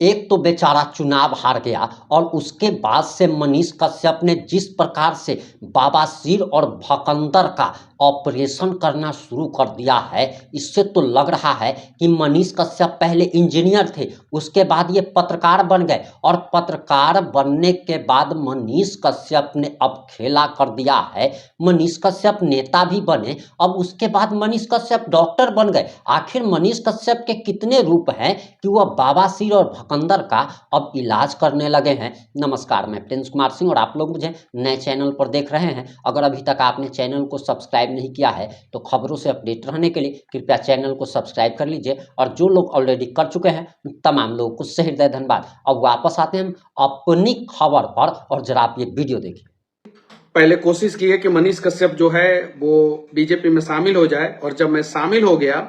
एक तो बेचारा चुनाव हार गया और उसके बाद से मनीष कश्यप ने जिस प्रकार से बवासीर और भकंदर का ऑपरेशन करना शुरू कर दिया है, इससे तो लग रहा है कि मनीष कश्यप पहले इंजीनियर थे, उसके बाद ये पत्रकार बन गए और पत्रकार बनने के बाद मनीष कश्यप ने अब खेला कर दिया है। मनीष कश्यप नेता भी बने, अब उसके बाद मनीष कश्यप डॉक्टर बन गए। आखिर मनीष कश्यप के कितने रूप हैं कि वह बवासीर और भकंदर का अब इलाज करने लगे हैं। नमस्कार, मैं प्रिंस कुमार सिंह और आप लोग मुझे नए चैनल पर देख रहे हैं। अगर अभी तक आपने चैनल को सब्सक्राइब नहीं किया है तो खबरों से अपडेट रहने के लिए कृपया चैनल को सब्सक्राइब कर लीजिए और जो लोग ऑलरेडी कर चुके हैं तमाम लोगों को सहृदय धन्यवाद। अब वापस आते हैं हम अपनी खबर पर और जरा आप ये वीडियो देखिए। पहले कोशिश की है कि मनीष कश्यप जो है वो बीजेपी में शामिल हो जाए, और जब मैं शामिल हो गया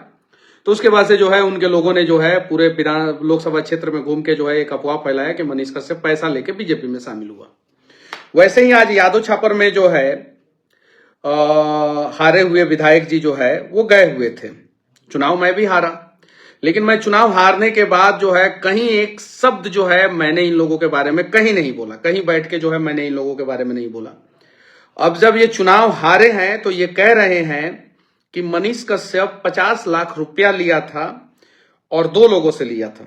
तो उसके बाद से जो है उनके लोगों ने जो है पूरे लोकसभा क्षेत्र में घूम के जो है एक अफवाह फैलाया कि मनीष कश्यप पैसा लेके बीजेपी में शामिल हुआ। वैसे ही आज यादव छापर में जो है हारे हुए विधायक जी जो है वो गए हुए थे। चुनाव मैं भी हारा, लेकिन मैं चुनाव हारने के बाद जो है कहीं एक शब्द जो है मैंने इन लोगों के बारे में कहीं नहीं बोला, कहीं बैठ के जो है मैंने इन लोगों के बारे में नहीं बोला। अब जब ये चुनाव हारे हैं तो ये कह रहे हैं कि मनीष कश्यप 50 लाख रुपया लिया था और 2 लोगों से लिया था।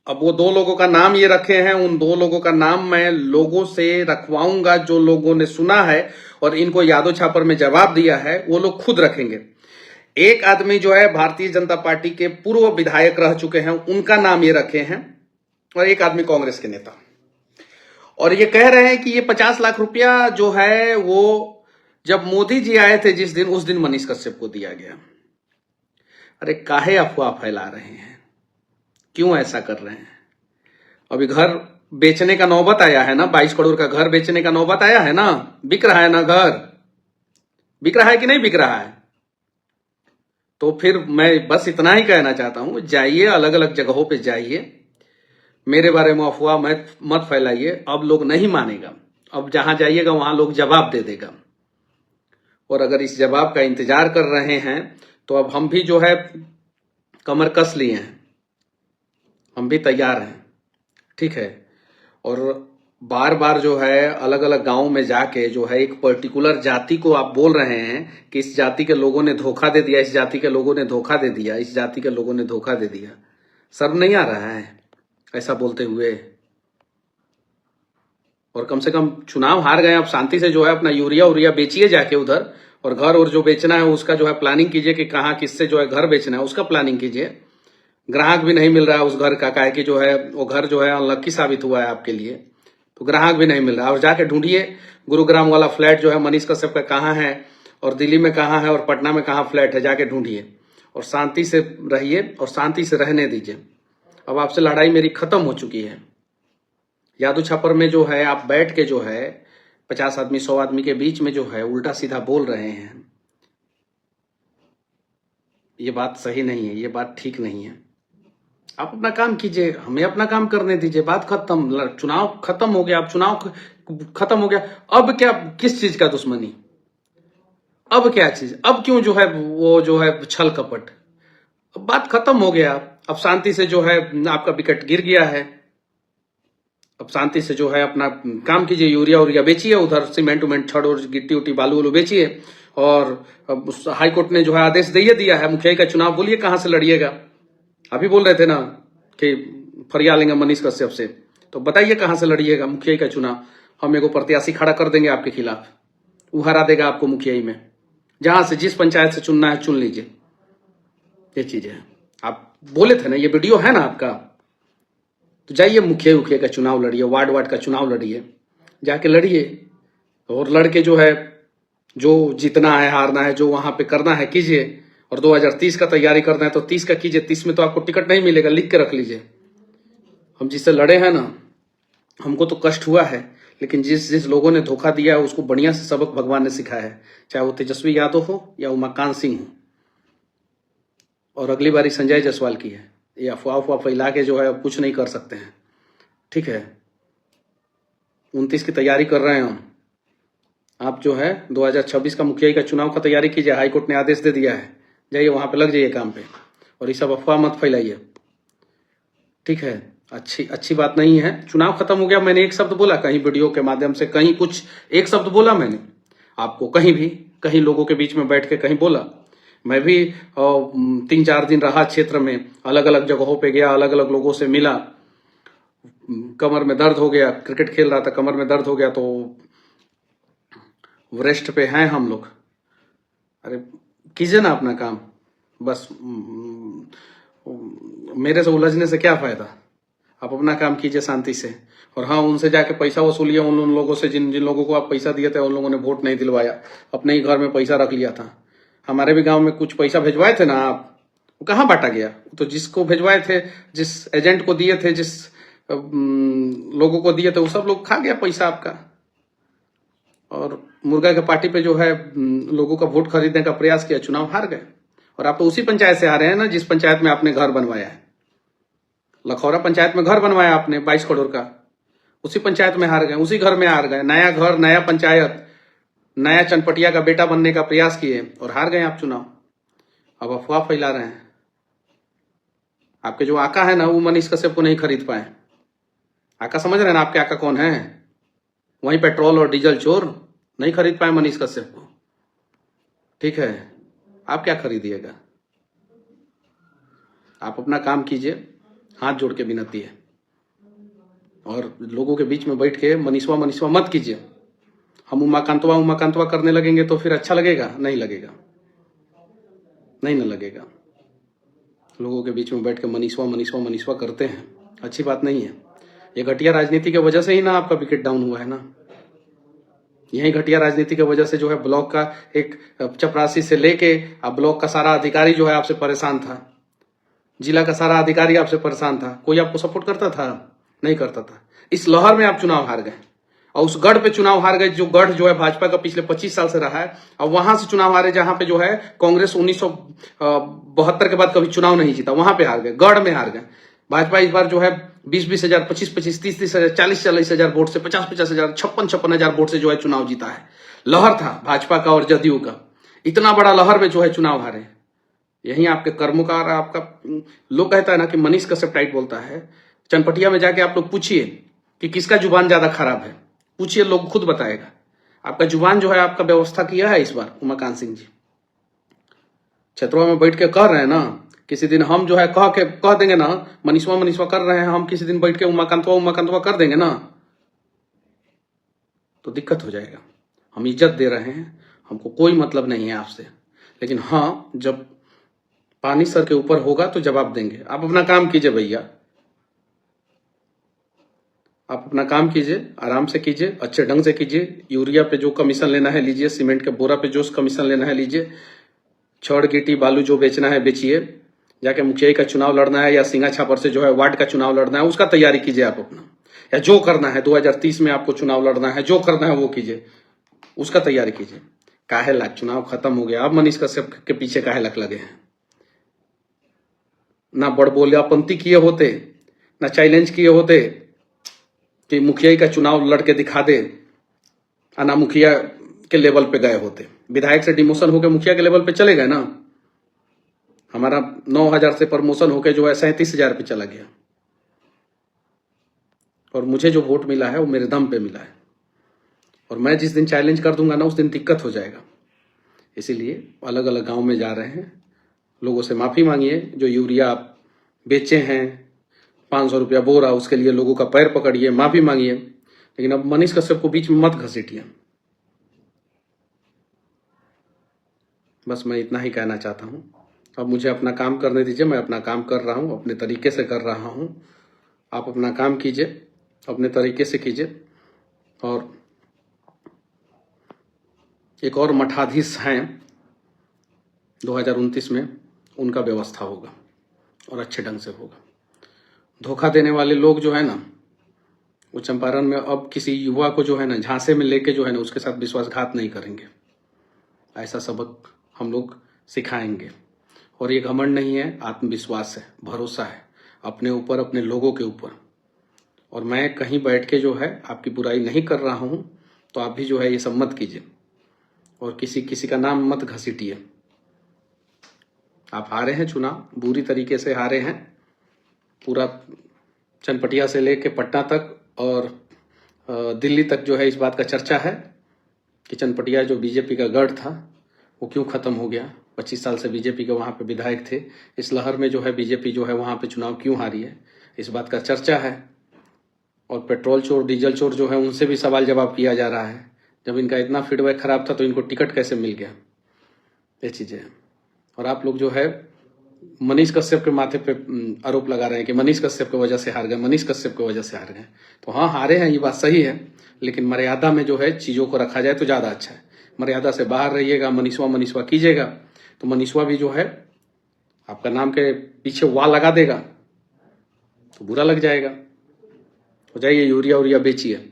अब वो 2 लोगों का नाम ये रखे हैं, उन 2 लोगों का नाम मैं लोगों से रखवाऊंगा जो लोगों ने सुना है और इनको यादव छापर में जवाब दिया है, वो लोग खुद रखेंगे। एक आदमी जो है भारतीय जनता पार्टी के पूर्व विधायक रह चुके हैं, उनका नाम ये रखे हैं, और एक आदमी कांग्रेस के नेता। और ये कह रहे हैं कि ये 50 लाख रुपया जो है वो जब मोदी जी आए थे जिस दिन, उस दिन मनीष कश्यप को दिया गया। अरे काहे अफवाह फैला रहे हैं, क्यों ऐसा कर रहे हैं? अभी घर बेचने का नौबत आया है ना, 22 करोड़ का घर बेचने का नौबत आया है ना, बिक रहा है ना, घर बिक रहा है कि नहीं बिक रहा है? तो फिर मैं बस इतना ही कहना चाहता हूं, जाइए अलग अलग जगहों पे जाइए, मेरे बारे में अफवाह मत फैलाइए। अब लोग नहीं मानेगा, अब जहां जाइएगा वहां लोग जवाब दे देगा। और अगर इस जवाब का इंतजार कर रहे हैं तो अब हम भी जो है कमर कस लिए हैं, हम भी तैयार हैं, ठीक है। और बार बार जो है अलग अलग गांव में जाके जो है एक पर्टिकुलर जाति को आप बोल रहे हैं कि इस जाति के लोगों ने धोखा दे दिया, इस जाति के लोगों ने धोखा दे दिया, इस जाति के लोगों ने धोखा दे दिया। शर्म नहीं आ रहा है ऐसा बोलते हुए? और कम से कम चुनाव हार गए, अब शांति से जो है अपना यूरिया बेचिए जाके उधर, और घर और जो बेचना है उसका जो है प्लानिंग कीजिए कि कहाँ किससे जो है घर बेचना है उसका प्लानिंग कीजिए। ग्राहक भी नहीं मिल रहा है उस घर का, काहे कि जो है वो घर जो है अनलक्की साबित हुआ है आपके लिए, तो ग्राहक भी नहीं मिल रहा। और जाके ढूंढिए गुरुग्राम वाला फ्लैट जो है मनीष कश्यप का कहाँ है, और दिल्ली में कहाँ है, और पटना में कहाँ फ्लैट है, जाके ढूंढिए और शांति से रहिए और शांति से रहने दीजिए। अब आपसे लड़ाई मेरी खत्म हो चुकी है। यादव छापर में जो है आप बैठ के जो है 50 आदमी 100 आदमी के बीच में जो है उल्टा सीधा बोल रहे हैं, ये बात सही नहीं है, ये बात ठीक नहीं है। आप अपना काम कीजिए, हमें अपना काम करने दीजिए, बात खत्म। चुनाव खत्म हो गया, अब चुनाव खत्म हो गया, अब क्या, किस चीज का दुश्मनी, अब क्या चीज, अब क्यों जो है वो जो है छल कपट? अब बात खत्म हो गया, अब शांति से जो है आपका विकेट गिर गया है, अब शांति से जो है अपना काम कीजिए, यूरिया बेचिए, उधर सीमेंट उमेंट छड़ और गिट्टी उट्टी बालू वालू बेचिए। और हाई कोर्ट ने जो है आदेश दे दिया है, मुखिया का चुनाव बोलिए कहां से लड़िएगा। अभी बोल रहे थे ना कि फरिया लेंगे मनीष कश्यप से, तो बताइए कहां से लड़िएगा मुखिया का चुनाव। हम एगो प्रत्याशी खड़ा कर देंगे आपके खिलाफ, वो हरा देगा आपको मुखिया में, जहां से जिस पंचायत से चुनना है चुन लीजिए। ये चीज है, आप बोले थे ना, ये वीडियो है ना आपका, तो जाइए मुखिया का चुनाव लड़िए, वार्ड का चुनाव लड़िए, जाके लड़िए और लड़के जो है जो जीतना है हारना है जो वहां पे करना है कीजिए। और 2030 का तैयारी करना है तो 30 का कीजिए, 30 में तो आपको टिकट नहीं मिलेगा, लिख के रख लीजिए। हम जिससे लड़े हैं ना, हमको तो कष्ट हुआ है, लेकिन जिस लोगों ने धोखा दिया है उसको बढ़िया से सबक भगवान ने सिखाया है, चाहे वो तेजस्वी यादव हो या उमाकांत सिंह हो, और अगली बारी संजय जायसवाल की है। ये अफवाह फैला के जो है कुछ नहीं कर सकते हैं, ठीक है। 29 की तैयारी कर रहे हैं हम, आप जो है 2026 का मुखिया का चुनाव का तैयारी कीजिए, हाईकोर्ट ने आदेश दे दिया है, जाइए वहां पे लग जाइए काम पे, और ये सब अफवाह मत फैलाइए, ठीक है। अच्छी बात नहीं है। चुनाव खत्म हो गया, मैंने एक शब्द बोला कहीं वीडियो के माध्यम से, कहीं कुछ एक शब्द बोला मैंने आपको, कहीं भी कहीं लोगों के बीच में बैठ के कहीं बोला? मैं भी 3-4 दिन रहा क्षेत्र में, अलग अलग जगहों पे गया, अलग अलग लोगों से मिला। कमर में दर्द हो गया, क्रिकेट खेल रहा था, कमर में दर्द हो गया, तो रेस्ट पे हैं हम लोग। अरे कीजिए ना अपना काम, बस मेरे से उलझने से क्या फायदा? आप अपना काम कीजिए शांति से। और हाँ, उनसे जाके पैसा वसूलिए, उन लोगों से जिन जिन लोगों को आप पैसा दिए थे, उन लोगों ने वोट नहीं दिलवाया, अपने ही घर में पैसा रख लिया था। हमारे भी गांव में कुछ पैसा भिजवाए थे ना आप, वो कहाँ बांटा गया? तो जिसको भिजवाए थे, जिस एजेंट को दिए थे, जिस लोगों को दिए थे, वो सब लोग खा गया पैसा आपका। और मुर्गा के पार्टी पे जो है लोगों का वोट खरीदने का प्रयास किया, चुनाव हार गए। और आप तो उसी पंचायत से हारे हैं ना जिस पंचायत में आपने घर बनवाया है। लखौरा पंचायत में घर बनवाया आपने 22 करोड़ का, उसी पंचायत में हार गए, उसी घर में हार गए। नया घर, नया पंचायत, नया चनपटिया का बेटा बनने का प्रयास किए और हार गए आप चुनाव। अब अफवाह फैला रहे हैं। आपके जो आका है ना, वो मनीष कश्यप को नहीं खरीद पाए। आका समझ रहे हैं ना आपके आका कौन है? वही पेट्रोल और डीजल चोर, नहीं खरीद पाए मनीष कश्यप को। ठीक है, आप क्या खरीदिएगा? आप अपना काम कीजिए, हाथ जोड़ के विनती है। और लोगों के बीच में बैठ के मनीषवा मनीषवा मत कीजिए। हम उमाकांतवा करने लगेंगे तो फिर अच्छा लगेगा? नहीं लगेगा, नहीं ना लगेगा। लोगों के बीच में बैठ के मनीषवा करते हैं, अच्छी बात नहीं है। ये घटिया राजनीति की वजह से ही ना आपका विकेट डाउन हुआ है ना। यही घटिया राजनीति की वजह से जो है ब्लॉक का एक चपरासी से लेके अब ब्लॉक का सारा अधिकारी जो है आपसे परेशान था, जिला का सारा अधिकारी आपसे परेशान था। कोई आपको सपोर्ट करता था? नहीं करता था। इस लहर में आप चुनाव हार गए और उस गढ़ पे चुनाव हार गए, जो गढ़ जो है भाजपा का पिछले 25 साल से रहा है। और वहां से चुनाव हारे जहां पे जो है कांग्रेस 1972 के बाद कभी चुनाव नहीं जीता, वहां पे हार गए, गढ़ में हार गए। भाजपा इस बार जो है 20-20 हजार, 25-25, 30-30 हजार, 40-40 हजार वोट से, 50-50 हजार, 56-56 हजार वोट से जो है चुनाव जीता है। लहर था भाजपा का और जदयू का, इतना बड़ा लहर में जो है चुनाव हारे। यही आपके कर्मों का और आपका, लोग कहता है ना कि मनीष कश्यप टाइट बोलता है। चनपटिया में जाके आप लोग पूछिए कि किसका जुबान ज्यादा खराब है, पूछिए, लोग खुद बताएगा। आपका जुबान जो है आपका व्यवस्था किया है इस बार उमाकांत सिंह जी। क्षेत्रों में बैठ के कह रहे हैं ना, किसी दिन हम जो है कह देंगे ना, मनीषवा कर रहे हैं, हम किसी दिन बैठ के उमाकांतवा कर देंगे ना, तो दिक्कत हो जाएगा। हम इज्जत दे रहे हैं, हमको कोई मतलब नहीं है आपसे, लेकिन हाँ, जब पानी सर के ऊपर होगा तो जवाब देंगे। आप अपना काम कीजिए भैया, आप अपना काम कीजिए, आराम से कीजिए, अच्छे ढंग से कीजिए। यूरिया पे जो कमीशन लेना है लीजिए, सीमेंट के बोरा पे जो कमीशन लेना है लीजिए, छड़ गिट्टी बालू जो बेचना है बेचिए। जाके मुखिया का चुनाव लड़ना है या सिंगा छापर से जो है वार्ड का चुनाव लड़ना है, उसका तैयारी कीजिए आप अपना। या जो करना है 2030 में आपको चुनाव लड़ना है, जो करना है वो कीजिए, उसका तैयारी कीजिए। काहे लाख चुनाव खत्म हो गया, अब मनीष कश्यप के पीछे काहे लाख लगे हैं? ना बड़बोलियापंती किए होते, ना चैलेंज किए होते कि मुखिया का चुनाव लड़के दिखा दे, ना मुखिया के लेवल पे गए होते। विधायक से डिमोशन होकर मुखिया के लेवल पे चले गए ना। हमारा 9,000 से प्रमोशन होकर जो है 37,000 पे चला गया। और मुझे जो वोट मिला है वो मेरे दम पे मिला है। और मैं जिस दिन चैलेंज कर दूंगा ना, उस दिन दिक्कत हो जाएगा। इसीलिए अलग अलग गांव में जा रहे हैं, लोगों से माफी मांगिए। जो यूरिया आप बेचे हैं 500 रुपया बोरा, उसके लिए लोगों का पैर पकड़िए, माफी मांगिए। लेकिन अब मनीष कश्यप को बीच में मत घसीटिए। बस मैं इतना ही कहना चाहता हूं। अब मुझे अपना काम करने दीजिए, मैं अपना काम कर रहा हूं, अपने तरीके से कर रहा हूं। आप अपना काम कीजिए, अपने तरीके से कीजिए। और एक और मठाधीश हैं 2029 में, उनका व्यवस्था होगा और अच्छे ढंग से होगा। धोखा देने वाले लोग जो है ना, वो चंपारण में अब किसी युवा को जो है ना झांसे में लेके जो है ना उसके साथ विश्वासघात नहीं करेंगे। ऐसा सबक हम लोग सिखाएंगे। और ये घमंड नहीं है, आत्मविश्वास है, भरोसा है अपने ऊपर, अपने लोगों के ऊपर। और मैं कहीं बैठ के जो है आपकी बुराई नहीं कर रहा हूं, तो आप भी जो है ये सब मत कीजिए और किसी का नाम मत घसीटिए। आप हारे हैं चुनाव, बुरी तरीके से हारे हैं, पूरा चनपटिया से लेके पटना तक और दिल्ली तक जो है इस बात का चर्चा है कि चनपटिया जो बीजेपी का गढ़ था वो क्यों खत्म हो गया। 25 साल से बीजेपी के वहाँ पे विधायक थे, इस लहर में जो है बीजेपी जो है वहाँ पे चुनाव क्यों हारी है, इस बात का चर्चा है। और पेट्रोल चोर डीजल चोर जो है उनसे भी सवाल जवाब किया जा रहा है, जब इनका इतना फीडबैक खराब था तो इनको टिकट कैसे मिल गया, ये चीज़ें। और आप लोग जो है मनीष कश्यप के माथे पे आरोप लगा रहे हैं कि मनीष कश्यप की वजह से हार गए, मनीष कश्यप की वजह से हार गए। तो हाँ, हारे हैं, ये बात सही है, लेकिन मर्यादा में जो है चीज़ों को रखा जाए तो ज़्यादा अच्छा है। मर्यादा से बाहर रहिएगा, मनीषवा कीजिएगा तो मनीषवा भी जो है आपका नाम के पीछे वाह लगा देगा तो बुरा लग जाएगा। हो जाइए यूरिया बेचिए।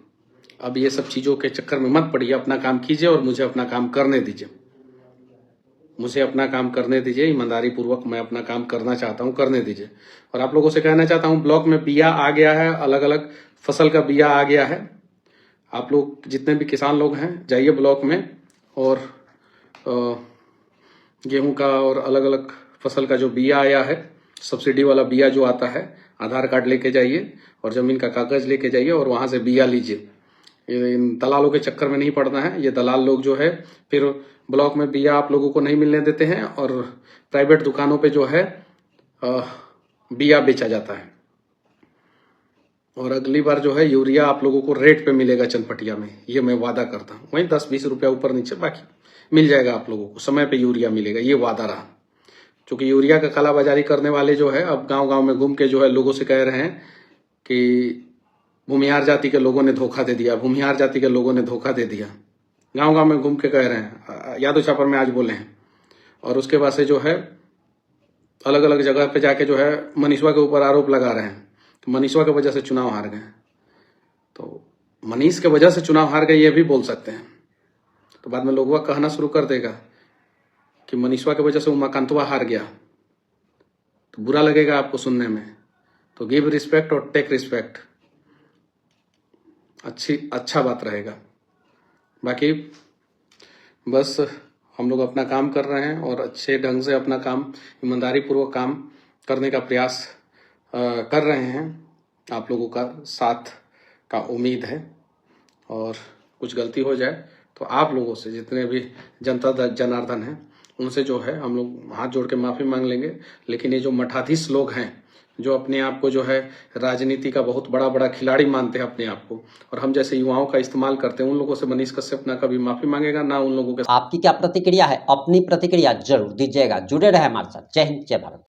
अब ये सब चीज़ों के चक्कर में मत पड़िए, अपना काम कीजिए और मुझे अपना काम करने दीजिए। मुझे अपना काम करने दीजिए, ईमानदारी पूर्वक मैं अपना काम करना चाहता हूँ, करने दीजिए। और आप लोगों से कहना चाहता हूँ, ब्लॉक में बिया आ गया है, अलग अलग फसल का बिया आ गया है। आप लोग जितने भी किसान लोग हैं जाइए ब्लॉक में और गेहूं का और अलग अलग फसल का जो बिया आया है, सब्सिडी वाला बिया जो आता है, आधार कार्ड लेके जाइए और ज़मीन का कागज़ लेके जाइए और वहाँ से बिया लीजिए। इन दलालों के चक्कर में नहीं पड़ना है। ये दलाल लोग जो है फिर ब्लॉक में बिया आप लोगों को नहीं मिलने देते हैं और प्राइवेट दुकानों पे जो है बिया बेचा जाता है। और अगली बार जो है यूरिया आप लोगों को रेट पे मिलेगा चनपटिया में, ये मैं वादा करता हूँ। वहीं 10-20 रुपया ऊपर नीचे बाकी मिल जाएगा आप लोगों को, समय पे यूरिया मिलेगा, ये वादा रहा। क्योंकि यूरिया का कालाबाजारी करने वाले जो है अब गांव-गांव में घूम के जो है लोगों से कह रहे हैं कि भूमिहार जाति के लोगों ने धोखा दे दिया, भूमिहार जाति के लोगों ने धोखा दे दिया। गांव-गांव में घूम के कह रहे हैं, यादव छापर में आज बोले हैं। और उसके बाद से जो है अलग अलग जगह पे जाके जो है मनीषवा के ऊपर आरोप लगा रहे हैं कि मनीषवा की वजह से चुनाव हार गए। तो मनीष के वजह से चुनाव हार गए ये भी बोल सकते हैं, तो बाद में लोगवा कहना शुरू कर देगा कि मनीषवा की वजह से उमाकांतवा हार गया, तो बुरा लगेगा आपको सुनने में। तो गिव रिस्पेक्ट और टेक रिस्पेक्ट, अच्छा बात रहेगा। बाकी बस हम लोग अपना काम कर रहे हैं और अच्छे ढंग से अपना काम, ईमानदारी पूर्वक काम करने का प्रयास कर रहे हैं। आप लोगों का साथ का उम्मीद है और कुछ गलती हो जाए तो आप लोगों से, जितने भी जनता जनार्दन हैं, उनसे जो है हम लोग हाथ जोड़ के माफ़ी मांग लेंगे। लेकिन ये जो मठाधीश लोग हैं जो अपने आप को जो है राजनीति का बहुत बड़ा खिलाड़ी मानते हैं अपने आप को, और हम जैसे युवाओं का इस्तेमाल करते हैं, उन लोगों से मनीष कश्यप ना कभी माफ़ी मांगेगा, ना उन लोगों के। आपकी क्या प्रतिक्रिया है? अपनी प्रतिक्रिया जरूर दीजिएगा। जुड़े रहे हमारे साथ। जय हिंद, जय भारत।